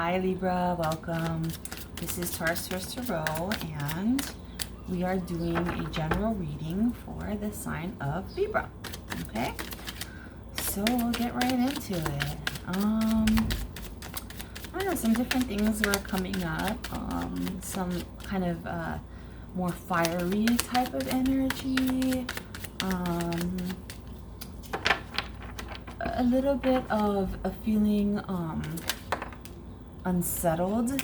Hi Libra, welcome. This is Taurus First Tarot, and we are doing a general reading for the sign of Libra. Okay, so we'll get right into it. I don't know, some different things were coming up. Some kind of more fiery type of energy. A little bit of a feeling unsettled,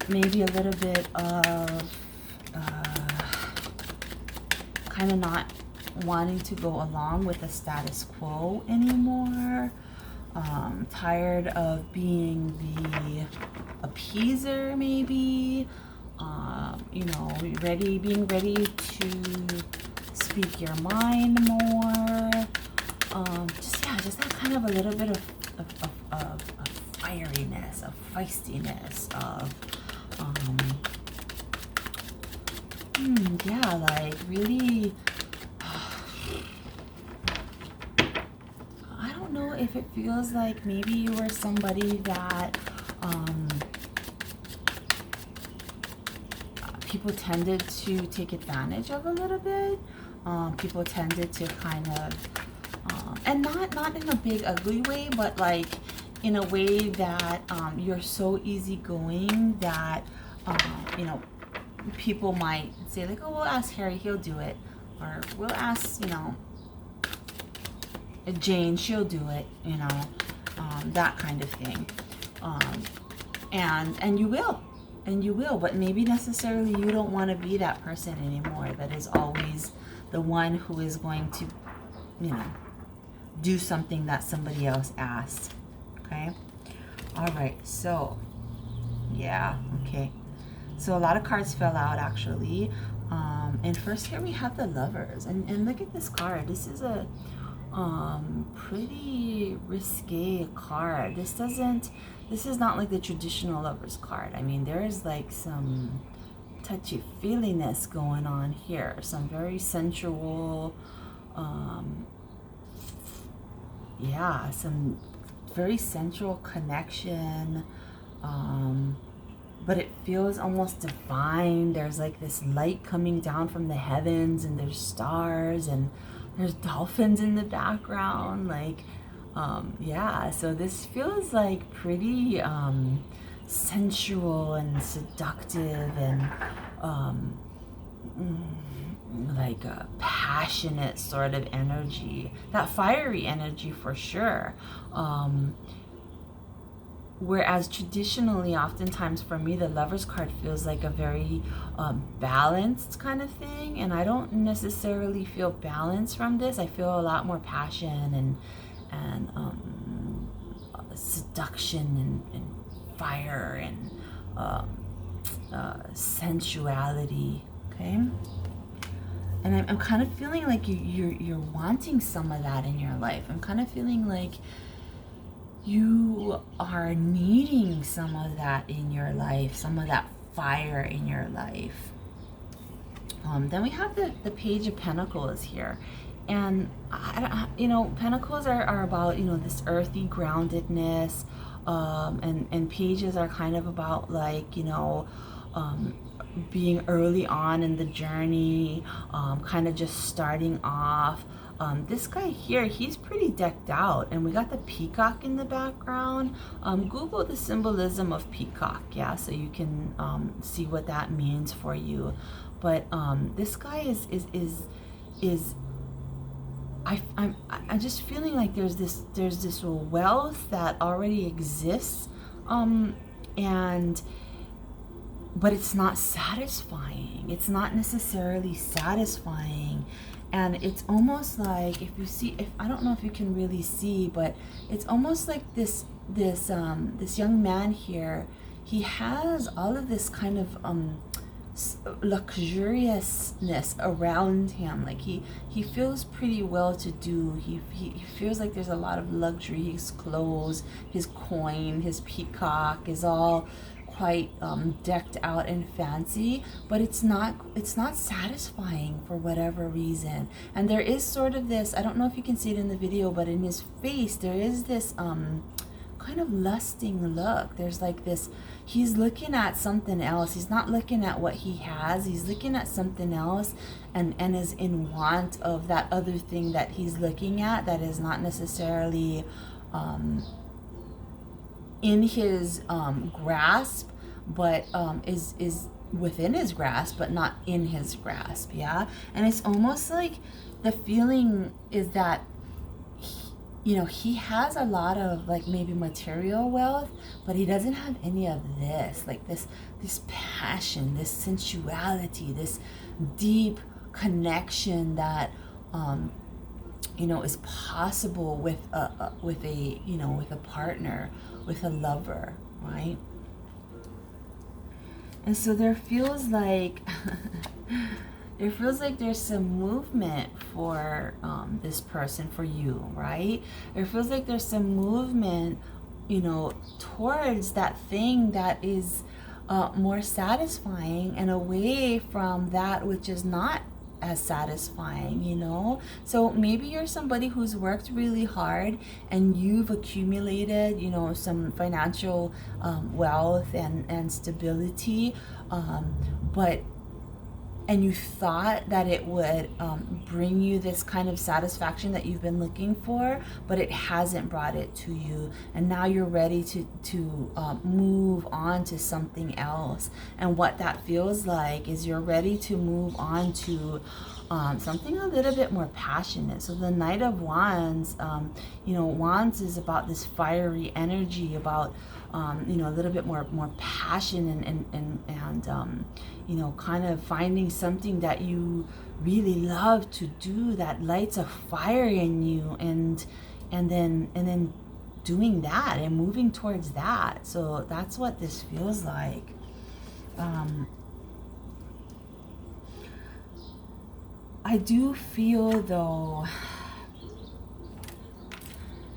maybe a little bit of kind of not wanting to go along with the status quo anymore, tired of being the appeaser maybe, you know, being ready to speak your mind more, just that kind of a little bit of fieriness, of feistiness, of like really, I don't know if it feels like maybe you were somebody that people tended to take advantage of a little bit. People tended to kind of, and not in a big ugly way, but like in a way that you're so easygoing that you know, people might say like, oh, we'll ask Harry, he'll do it, or we'll ask, you know, Jane, she'll do it, you know, that kind of thing, and you will, but maybe necessarily you don't want to be that person anymore that is always the one who is going to, you know, do something that somebody else asked. Okay, all right, so yeah, okay, so a lot of cards fell out actually, and first here we have the Lovers, and look at this card. This is a pretty risque card. This is not like the traditional Lovers card. I mean, there's like some touchy-feeliness going on here, some very sensual, some very sensual connection, but it feels almost divine. There's like this light coming down from the heavens, and there's stars, and there's dolphins in the background, like so this feels like pretty sensual and seductive, and like a passionate sort of energy, that fiery energy for sure. Whereas traditionally, oftentimes for me, the Lovers card feels like a very balanced kind of thing, and I don't necessarily feel balance from this. I feel a lot more passion and seduction and fire and sensuality. Okay, and I'm kind of feeling like you're wanting some of that in your life. I'm kind of feeling like you are needing some of that in your life, some of that fire in your life. Then we have the Page of Pentacles here, and you know, Pentacles are about, you know, this earthy groundedness, and Pages are kind of about like, you know, being early on in the journey, kind of just starting off. This guy here, he's pretty decked out, and we got the peacock in the background. Google the symbolism of peacock, yeah, so you can see what that means for you. But this guy is I'm just feeling like there's this wealth that already exists, but it's not satisfying. It's not necessarily satisfying. And it's almost like, if I don't know if you can really see, but it's almost like this young man here, he has all of this kind of luxuriousness around him. Like he feels pretty well to do. He feels like there's a lot of luxury. His clothes, his coin, his peacock is all quite decked out and fancy, but it's not satisfying for whatever reason. And there is sort of this, I don't know if you can see it in the video, but in his face there is this kind of lusting look. There's like this, he's looking at something else. He's not looking at what he has. He's looking at something else, and is in want of that other thing that he's looking at that is not necessarily in his grasp, but is within his grasp, but not in his grasp. Yeah. And it's almost like the feeling is that he has a lot of like maybe material wealth, but he doesn't have any of this, like this passion, this sensuality, this deep connection that is possible with a partner, with a lover, right? And so there feels like there's some movement for this person, for you, right? It feels like there's some movement, towards that thing that is more satisfying, and away from that which is not as satisfying, So maybe you're somebody who's worked really hard and you've accumulated, some financial wealth and stability, and you thought that it would bring you this kind of satisfaction that you've been looking for, but it hasn't brought it to you. And now you're ready to move on to something else. And what that feels like is you're ready to move on to something a little bit more passionate. So the Knight of Wands, Wands is about this fiery energy, about a little bit more passion and kind of finding something that you really love to do that lights a fire in you, and then doing that and moving towards that. So that's what this feels like. I do feel though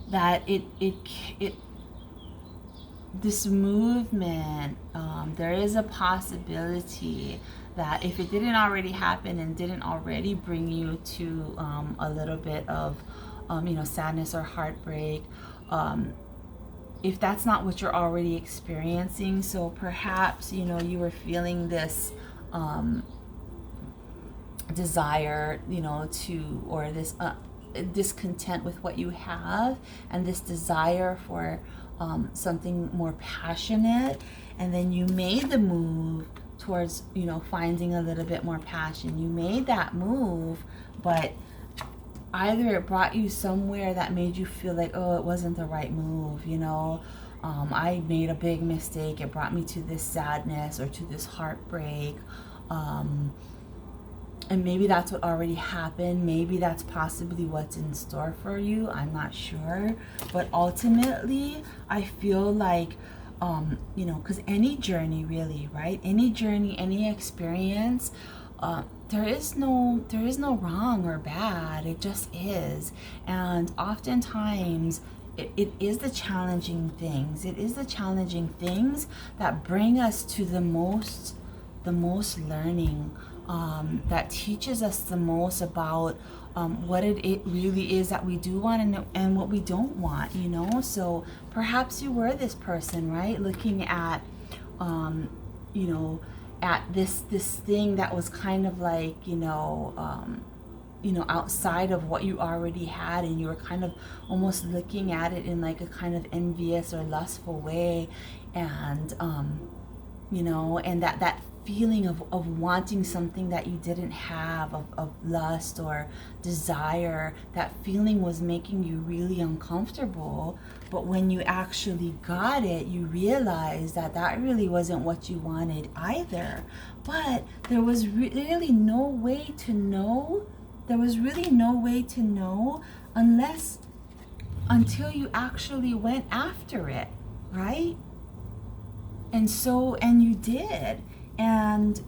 that this movement, there is a possibility that if it didn't already happen and didn't already bring you to a little bit of sadness or heartbreak, if that's not what you're already experiencing, so perhaps you were feeling this desire or this discontent with what you have, and this desire for something more passionate, and then you made the move towards finding a little bit more passion. You made that move, but either it brought you somewhere that made you feel like, oh, it wasn't the right move, I made a big mistake, it brought me to this sadness or to this heartbreak, and maybe that's what already happened. Maybe that's possibly what's in store for you. I'm not sure. But ultimately, I feel like, because any journey really, right? Any journey, any experience, there is no wrong or bad. It just is. And oftentimes, it is the challenging things. It is the challenging things that bring us to the most learning, that teaches us the most about what it really is that we do want and what we don't want, So perhaps you were this person, right? Looking at, at this thing that was kind of like, outside of what you already had, and you were kind of almost looking at it in like a kind of envious or lustful way, and and that feeling of wanting something that you didn't have, of lust or desire, that feeling was making you really uncomfortable. But when you actually got it, you realized that really wasn't what you wanted either. But there was really no way to know. There was really no way to know until you actually went after it, right? And you did. And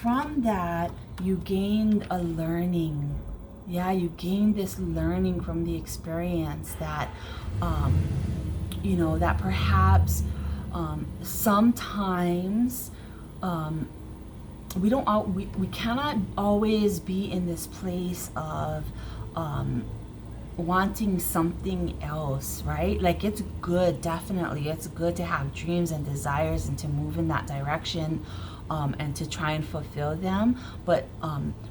from that, you gained a learning. Yeah, you gained this learning from the experience that, that perhaps Sometimes we cannot always be in this place of wanting something else, right? Like, it's good, definitely it's good to have dreams and desires and to move in that direction, and to try and fulfill them, but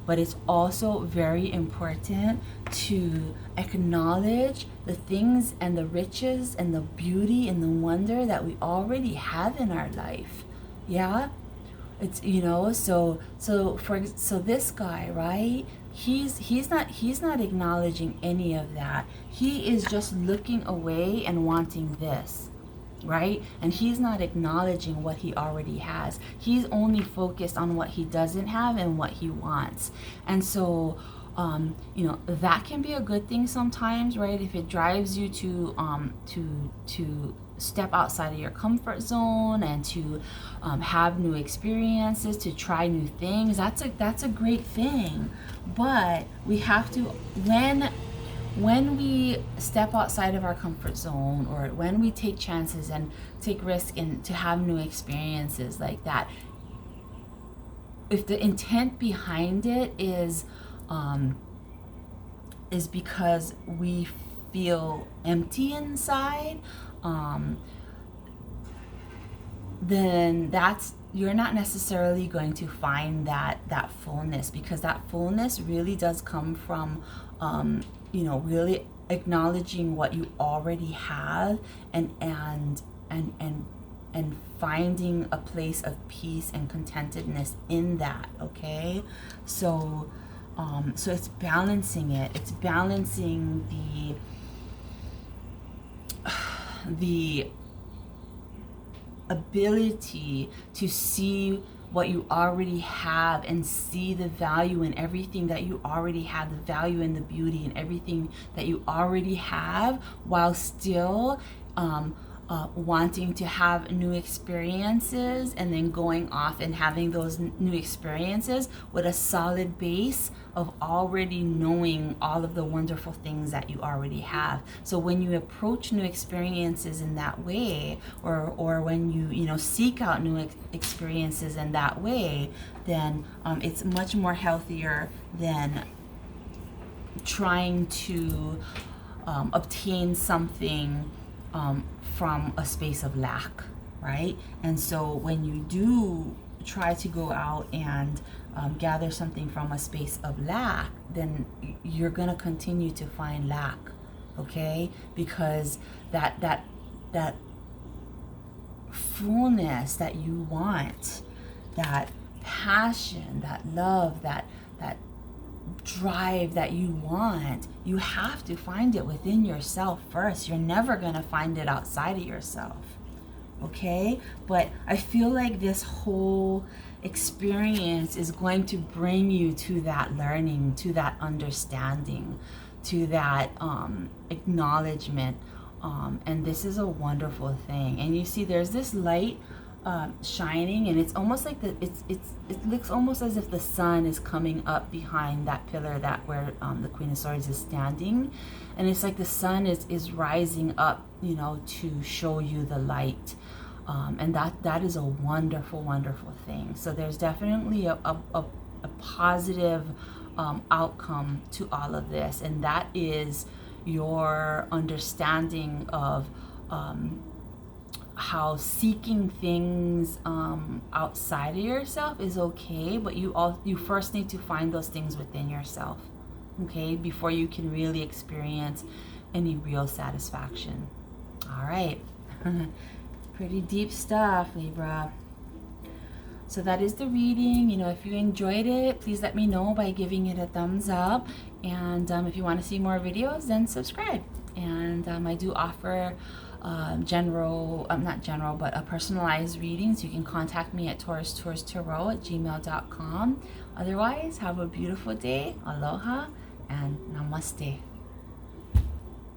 it's also very important to acknowledge the things and the riches and the beauty and the wonder that we already have in our life. Yeah, it's, so this guy, right, he's not acknowledging any of that. He is just looking away and wanting this, right? And he's not acknowledging what he already has. He's only focused on what he doesn't have and what he wants. And so that can be a good thing sometimes, right? If it drives you to step outside of your comfort zone and to have new experiences, to try new things, that's a great thing. But we have to, when we step outside of our comfort zone, or when we take chances and take risks and to have new experiences like that, if the intent behind it is because we feel empty inside, then you're not necessarily going to find that fullness, because that fullness really does come from really acknowledging what you already have, and finding a place of peace and contentedness in that. Okay, so it's balancing it. It's balancing the ability to see what you already have and see the value in everything that you already have, the value and the beauty in everything that you already have, while still wanting to have new experiences, and then going off and having those new experiences with a solid base of already knowing all of the wonderful things that you already have. So when you approach new experiences in that way, or when you seek out new experiences in that way, then it's much more healthier than trying to obtain something from a space of lack, right? And so when you do try to go out and gather something from a space of lack, then you're going to continue to find lack, okay? Because that fullness that you want, that passion, that love, that drive that you want, you have to find it within yourself first. You're never going to find it outside of yourself, okay? But I feel like this whole experience is going to bring you to that learning, to that understanding, to that acknowledgement, and this is a wonderful thing. And you see there's this light shining, and it's almost like it looks almost as if the sun is coming up behind that pillar that where the Queen of Swords is standing, and it's like the sun is rising up, to show you the light, and that is a wonderful thing. So there's definitely a positive outcome to all of this, and that is your understanding of how seeking things outside of yourself is okay, but you first need to find those things within yourself, okay, before you can really experience any real satisfaction. All right. Pretty deep stuff, Libra. So that is the reading. If you enjoyed it, please let me know by giving it a thumbs up, and if you want to see more videos, then subscribe. And I do offer personalized readings. You can contact me at taurustourstarot@gmail.com. Otherwise, have a beautiful day. Aloha and Namaste.